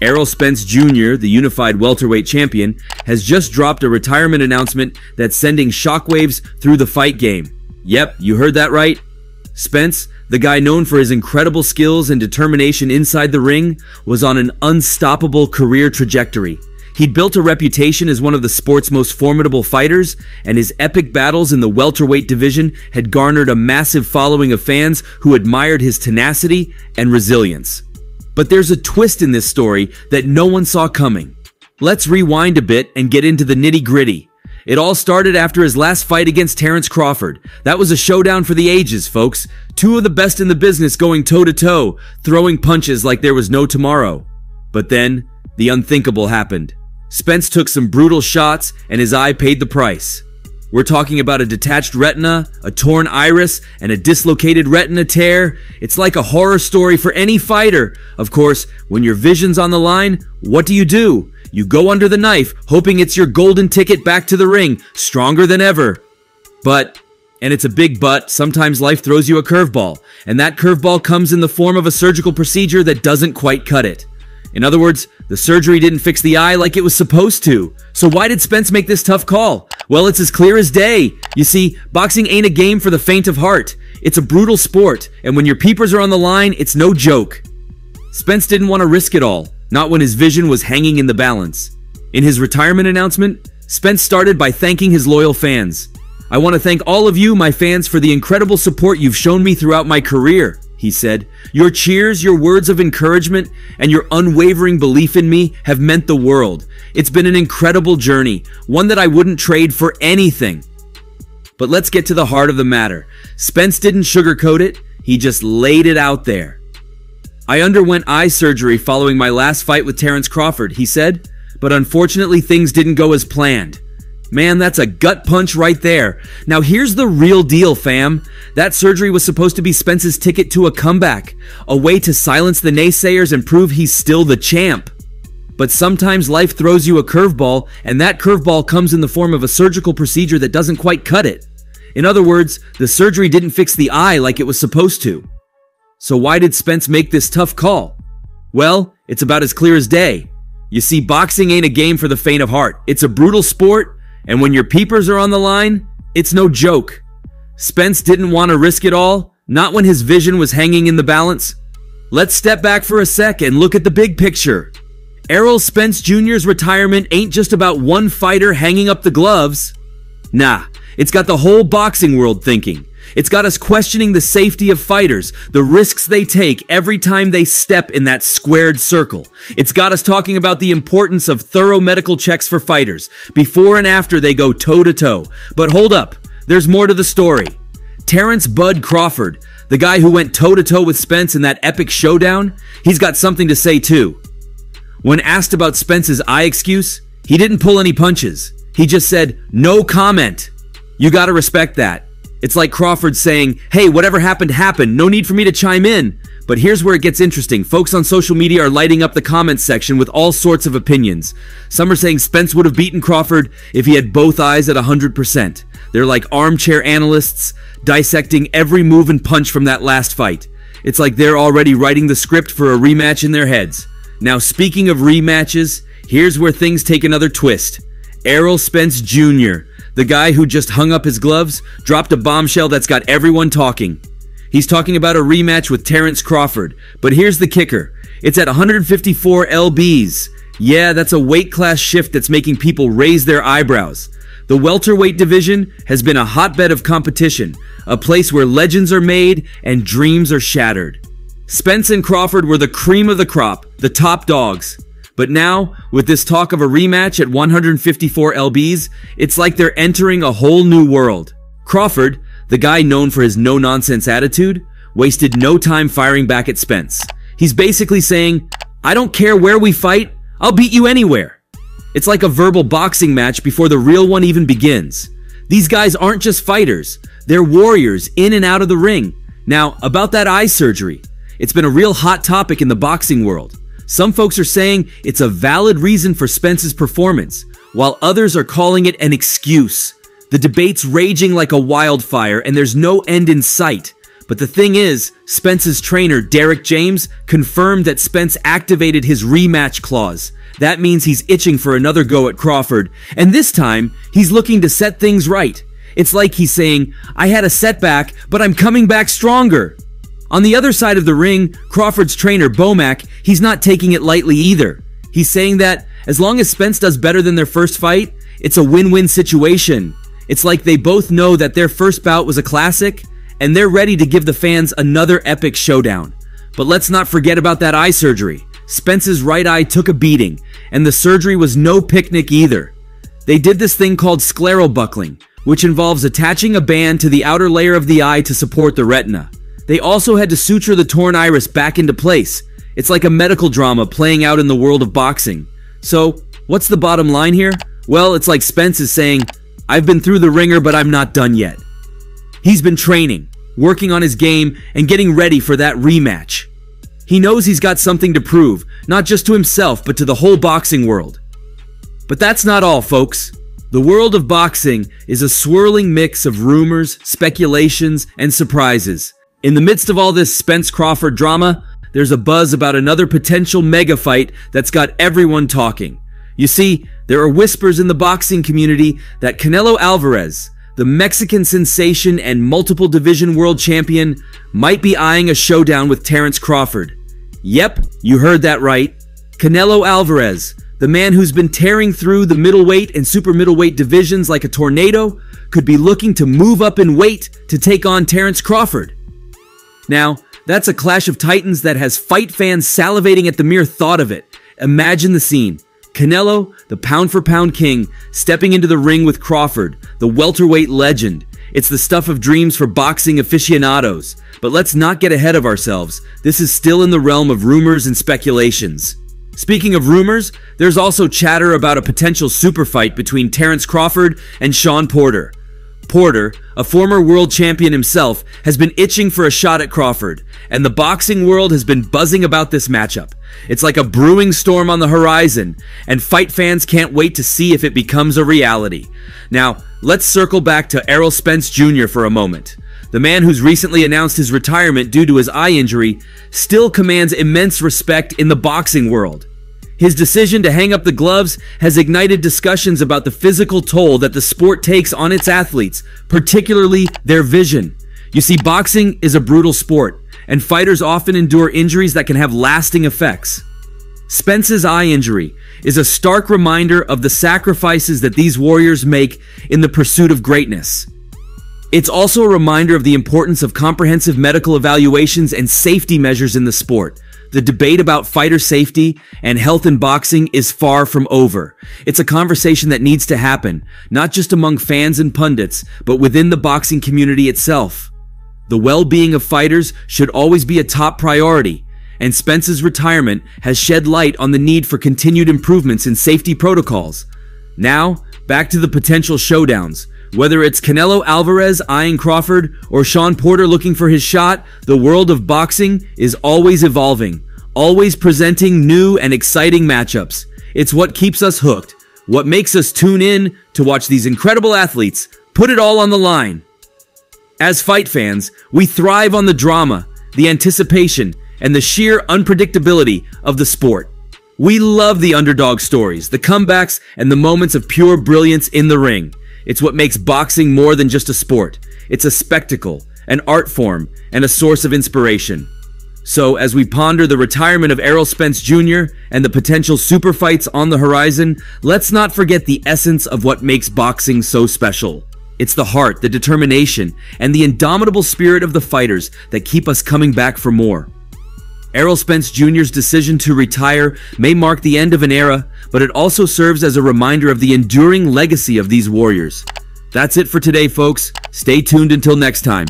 Errol Spence Jr., the unified welterweight champion, has just dropped a retirement announcement that's sending shockwaves through the fight game. Yep, you heard that right. Spence, the guy known for his incredible skills and determination inside the ring, was on an unstoppable career trajectory. He'd built a reputation as one of the sport's most formidable fighters, and his epic battles in the welterweight division had garnered a massive following of fans who admired his tenacity and resilience. But there's a twist in this story that no one saw coming. Let's rewind a bit and get into the nitty-gritty. It all started after his last fight against Terence Crawford. That was a showdown for the ages, folks. Two of the best in the business going toe-to-toe, throwing punches like there was no tomorrow. But then, the unthinkable happened. Spence took some brutal shots, and his eye paid the price. We're talking about a detached retina, a torn iris, and a dislocated retina tear. It's like a horror story for any fighter. Of course, when your vision's on the line, what do? You go under the knife, hoping it's your golden ticket back to the ring, stronger than ever. But, and it's a big but, sometimes life throws you a curveball, and that curveball comes in the form of a surgical procedure that doesn't quite cut it. In other words, the surgery didn't fix the eye like it was supposed to. So why did Spence make this tough call? Well, it's as clear as day. You see, boxing ain't a game for the faint of heart. It's a brutal sport, and when your peepers are on the line, it's no joke. Spence didn't want to risk it all, not when his vision was hanging in the balance. In his retirement announcement, Spence started by thanking his loyal fans. "I want to thank all of you, my fans, for the incredible support you've shown me throughout my career," he said. "Your cheers, your words of encouragement, and your unwavering belief in me have meant the world. It's been an incredible journey, one that I wouldn't trade for anything." But let's get to the heart of the matter. Spence didn't sugarcoat it, he just laid it out there. "I underwent eye surgery following my last fight with Terence Crawford," he said, "but unfortunately things didn't go as planned." Man, that's a gut punch right there. Now here's the real deal, fam. That surgery was supposed to be Spence's ticket to a comeback, a way to silence the naysayers and prove he's still the champ. But sometimes life throws you a curveball, and that curveball comes in the form of a surgical procedure that doesn't quite cut it. In other words, the surgery didn't fix the eye like it was supposed to. So why did Spence make this tough call? Well, it's about as clear as day. You see, boxing ain't a game for the faint of heart. It's a brutal sport, and when your peepers are on the line, it's no joke. Spence didn't want to risk it all, not when his vision was hanging in the balance. Let's step back for a sec and look at the big picture. Errol Spence Jr.'s retirement ain't just about one fighter hanging up the gloves. Nah, it's got the whole boxing world thinking. It's got us questioning the safety of fighters, the risks they take every time they step in that squared circle. It's got us talking about the importance of thorough medical checks for fighters, before and after they go toe-to-toe. But hold up, there's more to the story. Terence "Bud" Crawford, the guy who went toe-to-toe with Spence in that epic showdown, he's got something to say too. When asked about Spence's eye excuse, he didn't pull any punches. He just said, "No comment." You gotta respect that. It's like Crawford saying, "Hey, whatever happened, happened. No need for me to chime in." But here's where it gets interesting. Folks on social media are lighting up the comments section with all sorts of opinions. Some are saying Spence would have beaten Crawford if he had both eyes at 100%. They're like armchair analysts, dissecting every move and punch from that last fight. It's like they're already writing the script for a rematch in their heads. Now, speaking of rematches, here's where things take another twist. Errol Spence Jr., the guy who just hung up his gloves, dropped a bombshell that's got everyone talking. He's talking about a rematch with Terence Crawford. But here's the kicker. It's at 154 lbs. Yeah, that's a weight class shift that's making people raise their eyebrows. The welterweight division has been a hotbed of competition, a place where legends are made and dreams are shattered. Spence and Crawford were the cream of the crop, the top dogs. But now, with this talk of a rematch at 154 lbs, it's like they're entering a whole new world. Crawford, the guy known for his no-nonsense attitude, wasted no time firing back at Spence. He's basically saying, "I don't care where we fight, I'll beat you anywhere." It's like a verbal boxing match before the real one even begins. These guys aren't just fighters, they're warriors in and out of the ring. Now, about that eye surgery, it's been a real hot topic in the boxing world. Some folks are saying it's a valid reason for Spence's performance, while others are calling it an excuse. The debate's raging like a wildfire, and there's no end in sight. But the thing is, Spence's trainer, Derek James, confirmed that Spence activated his rematch clause. That means he's itching for another go at Crawford, and this time, he's looking to set things right. It's like he's saying, I had a setback, but I'm coming back stronger. On the other side of the ring, Crawford's trainer, Bomac, he's not taking it lightly either. He's saying that, as long as Spence does better than their first fight, it's a win-win situation. It's like they both know that their first bout was a classic, and they're ready to give the fans another epic showdown. But let's not forget about that eye surgery. Spence's right eye took a beating, and the surgery was no picnic either. They did this thing called scleral buckling, which involves attaching a band to the outer layer of the eye to support the retina. They also had to suture the torn iris back into place. It's like a medical drama playing out in the world of boxing. So, what's the bottom line here? Well, it's like Spence is saying, I've been through the ringer, but I'm not done yet. He's been training, working on his game, and getting ready for that rematch. He knows he's got something to prove, not just to himself, but to the whole boxing world. But that's not all, folks. The world of boxing is a swirling mix of rumors, speculations, and surprises. In the midst of all this Spence-Crawford drama, there's a buzz about another potential mega fight that's got everyone talking. You see, there are whispers in the boxing community that Canelo Alvarez, the Mexican sensation and multiple division world champion, might be eyeing a showdown with Terence Crawford. Yep, you heard that right. Canelo Alvarez, the man who's been tearing through the middleweight and super middleweight divisions like a tornado, could be looking to move up in weight to take on Terence Crawford. Now, that's a clash of titans that has fight fans salivating at the mere thought of it. Imagine the scene. Canelo, the pound-for-pound king, stepping into the ring with Crawford, the welterweight legend. It's the stuff of dreams for boxing aficionados. But let's not get ahead of ourselves. This is still in the realm of rumors and speculations. Speaking of rumors, there's also chatter about a potential super fight between Terence Crawford and Shawn Porter. Porter, a former world champion himself, has been itching for a shot at Crawford, and the boxing world has been buzzing about this matchup. It's like a brewing storm on the horizon, and fight fans can't wait to see if it becomes a reality. Now, let's circle back to Errol Spence Jr. for a moment. The man who's recently announced his retirement due to his eye injury still commands immense respect in the boxing world. His decision to hang up the gloves has ignited discussions about the physical toll that the sport takes on its athletes, particularly their vision. You see, boxing is a brutal sport, and fighters often endure injuries that can have lasting effects. Spence's eye injury is a stark reminder of the sacrifices that these warriors make in the pursuit of greatness. It's also a reminder of the importance of comprehensive medical evaluations and safety measures in the sport. The debate about fighter safety and health in boxing is far from over. It's a conversation that needs to happen, not just among fans and pundits, but within the boxing community itself. The well-being of fighters should always be a top priority, and Spence's retirement has shed light on the need for continued improvements in safety protocols. Now, back to the potential showdowns. Whether it's Canelo Alvarez eyeing Crawford or Shawn Porter looking for his shot, the world of boxing is always evolving, always presenting new and exciting matchups. It's what keeps us hooked, what makes us tune in to watch these incredible athletes put it all on the line. As fight fans, we thrive on the drama, the anticipation, and the sheer unpredictability of the sport. We love the underdog stories, the comebacks, and the moments of pure brilliance in the ring. It's what makes boxing more than just a sport. It's a spectacle, an art form, and a source of inspiration. So, as we ponder the retirement of Errol Spence Jr. and the potential super fights on the horizon, let's not forget the essence of what makes boxing so special. It's the heart, the determination, and the indomitable spirit of the fighters that keep us coming back for more. Errol Spence Jr.'s decision to retire may mark the end of an era, but it also serves as a reminder of the enduring legacy of these warriors. That's it for today, folks. Stay tuned until next time.